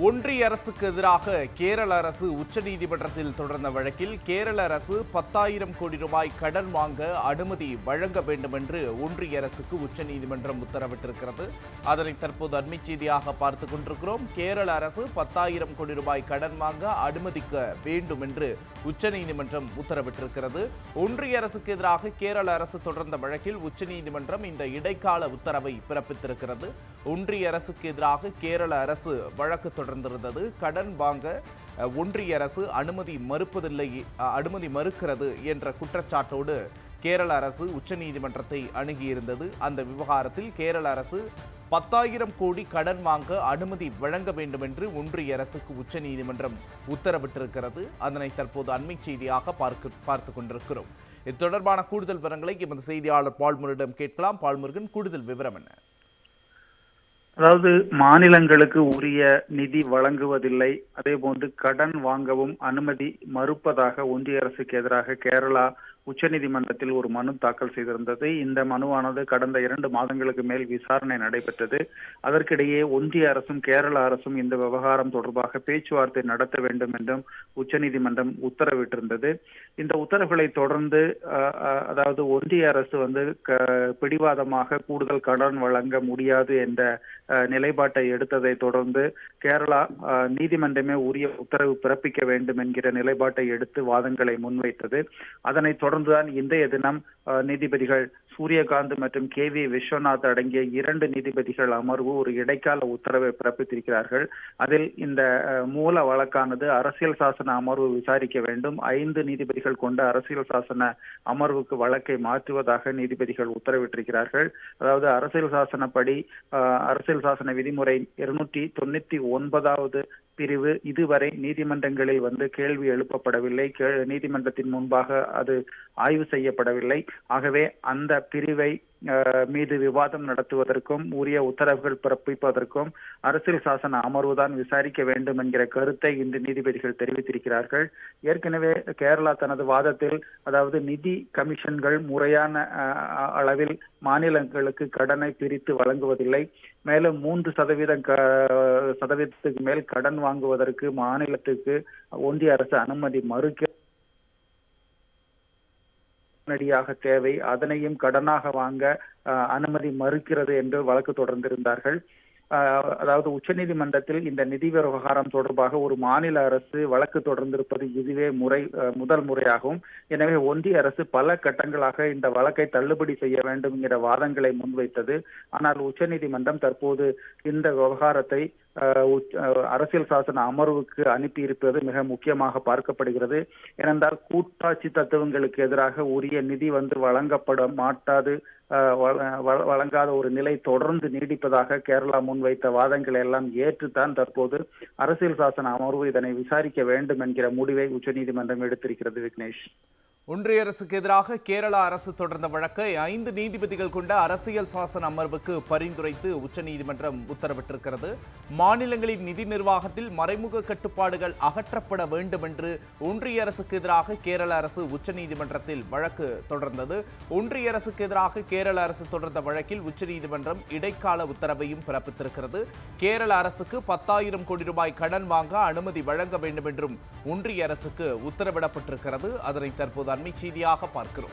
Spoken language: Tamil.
ஒன்றிய அரசுக்கு எதிராக கேரள அரசு உச்சநீதிமன்றத்தில் தொடர்ந்த வழக்கில் கேரள அரசு 10,000 கோடி ரூபாய் கடன் வாங்க அனுமதி வழங்க வேண்டும் என்று ஒன்றிய அரசுக்கு உச்சநீதிமன்றம் உத்தரவிட்டிருக்கிறது. அதனை தற்போது அண்மை செய்தியாக பார்த்துக் கொண்டிருக்கிறோம். கேரள அரசு 10,000 கோடி ரூபாய் கடன் வாங்க அனுமதிக்க வேண்டும் என்று உச்சநீதிமன்றம் உத்தரவிட்டிருக்கிறது. ஒன்றிய அரசுக்கு எதிராக கேரள அரசு தொடர்ந்த வழக்கில் உச்சநீதிமன்றம் இந்த இடைக்கால உத்தரவை பிறப்பித்திருக்கிறது. ஒன்றிய அரசுக்கு எதிராக கேரள அரசு வழக்கு தொடர்ந்திருந்தது. கடன் வாங்க ஒன்றிய அரசு அனுமதி மறுக்கிறது என்ற குற்றச்சாட்டோடு கேரள அரசு உச்சநீதிமன்றத்தை அணுகியிருந்தது. அந்த விவகாரத்தில் கேரள அரசு 10,000 கோடி கடன் வாங்க அனுமதி வழங்க வேண்டும் என்று ஒன்றிய அரசுக்கு உச்சநீதிமன்றம் உத்தரவிட்டிருக்கிறது. அதனை தற்போது அண்மை செய்தியாக பார்த்து கொண்டிருக்கிறோம். இது தொடர்பான கூடுதல் விவரங்களை எமது செய்தியாளர் பால்முருகனிடம் கேட்கலாம். பால்முருகன், கூடுதல் விவரம் என்ன? அதாவது மாநிலங்களுக்கு உரிய நிதி வழங்குவதில்லை, அதே போன்று கடன் வாங்கவும் அனுமதி மறுப்பதாக ஒன்றிய அரசுக்கு எதிராக கேரளா உச்சநீதிமன்றத்தில் ஒரு மனு தாக்கல் செய்திருந்தது. இந்த மனுவானது கடந்த 2 மாதங்களுக்கு மேல் விசாரணை நடைபெற்றது. அதற்கிடையே ஒன்றிய அரசும் கேரள அரசும் இந்த விவகாரம் தொடர்பாக பேச்சுவார்த்தை நடத்த வேண்டும் என்றும் உச்சநீதிமன்றம் உத்தரவிட்டிருந்தது. இந்த உத்தரவுகளை தொடர்ந்து அதாவது ஒன்றிய அரசு பிடிவாதமாக கூடுதல் கடன் வழங்க முடியாது என்ற நிலைப்பாட்டை எடுத்ததை தொடர்ந்து கேரளா நீதிமன்றமே உரிய உத்தரவு பிறப்பிக்க வேண்டும் என்கிற நிலைப்பாட்டை எடுத்து வாதங்களை முன்வைத்தது. அதனை தொடர்ந்துதான் இன்றைய தினம் நீதிபதிகள் சூரியகாந்த் மற்றும் KV விஸ்வநாத் அடங்கிய 2 நீதிபதிகள் அமர்வு ஒரு இடைக்கால உத்தரவை பிறப்பித்திருக்கிறார்கள். அதில் இந்த மூல வழக்கானது அரசியல் சாசன அமர்வு விசாரிக்க வேண்டும். 5 நீதிபதிகள் கொண்ட அரசியல் சாசன அமர்வுக்கு வழக்கை மாற்றுவதாக நீதிபதிகள் உத்தரவிட்டிருக்கிறார்கள். அதாவது அரசியல் சாசனப்படி அரசியல் சாசன விதிமுறை 299வது பிரிவு இதுவரை நீதிமன்றங்களில் கேள்வி எழுப்பப்படவில்லை, நீதிமன்றத்தின் முன்பாக அது ஆய்வு செய்யப்படவில்லை. ஆகவே அந்த பிரிவை மீது விவாதம் நடத்துவதற்கும் உரிய உத்தரவுகள் பிறப்பிப்பதற்கும் அரசியல் சாசன அமர்வுதான் விசாரிக்க வேண்டும் என்கிற கருத்தை இன்று நீதிபதிகள் தெரிவித்திருக்கிறார்கள். ஏற்கனவே கேரளா தனது வாதத்தில் அதாவது நிதி கமிஷன்கள் முறையான அளவில் மாநிலங்களுக்கு கடனை பிரித்து வழங்குவதில்லை, மேலும் 3% மேல் கடன் வாங்குவதற்கு மாநிலத்துக்கு ஒன்றிய அரசு அனுமதி மறுக்க உடனடியாக தேவை, அதனையும் கடனாக வாங்க அனுமதி மறுக்கிறது என்று வழக்கு தொடர்ந்திருந்தார்கள். அதாவது உச்சநீதிமன்றத்தில் இந்த நிதி விவகாரம் தொடர்பாக ஒரு மாநில அரசு வழக்கு தொடர்ந்திருப்பது இதுவே முதல் முறையாகும். எனவே ஒன்றிய அரசு பல கட்டங்களாக இந்த வழக்கை தள்ளுபடி செய்ய வேண்டும் என்கிற வாதங்களை முன்வைத்தது. ஆனால் உச்சநீதிமன்றம் தற்போது இந்த விவகாரத்தை அரசியல் சாசன அமர்வுக்கு அனுப்பியிருப்பது மிக முக்கியமாக பார்க்கப்படுகிறது. ஏனென்றால் கூட்டாட்சி தத்துவங்களுக்கு எதிராக உரிய நிதி வழங்கப்பட மாட்டாது, வழங்காத ஒரு நிலை தொடர்ந்து நீடிப்பதாக கேரளா முன்வைத்த வாதங்களை எல்லாம் ஏற்றுத்தான் தற்போது அரசியல் சாசன அமர்வு இதனை விசாரிக்க வேண்டும் என்கிற முடிவை உச்சநீதிமன்றம் எடுத்திருக்கிறது. விக்னேஷ், ஒன்றிய அரசுக்கு எதிராக கேரளா அரசு தொடர்ந்த வழக்கை 5 நீதிபதிகள் கொண்ட அரசியல் சாசன அமர்வுக்கு பரிந்துரைத்து உச்சநீதிமன்றம் உத்தரவிட்டிருக்கிறது. மாநிலங்களின் நிதி நிர்வாகத்தில் மறைமுக கட்டுப்பாடுகள் அகற்றப்பட வேண்டும் என்று ஒன்றிய அரசுக்கு எதிராக கேரள அரசு உச்சநீதிமன்றத்தில் வழக்கு தொடர்ந்தது. ஒன்றிய அரசுக்கு எதிராக கேரள அரசு தொடர்ந்த வழக்கில் உச்சநீதிமன்றம் இடைக்கால உத்தரவையும் பிறப்பித்திருக்கிறது. கேரள அரசுக்கு 10,000 கோடி ரூபாய் கடன் வாங்க அனுமதி வழங்க வேண்டும் என்றும் ஒன்றிய அரசுக்கு உத்தரவிடப்பட்டிருக்கிறது. அதனை தற்போது அண்மை செய்தியாக பார்க்கிறோம்.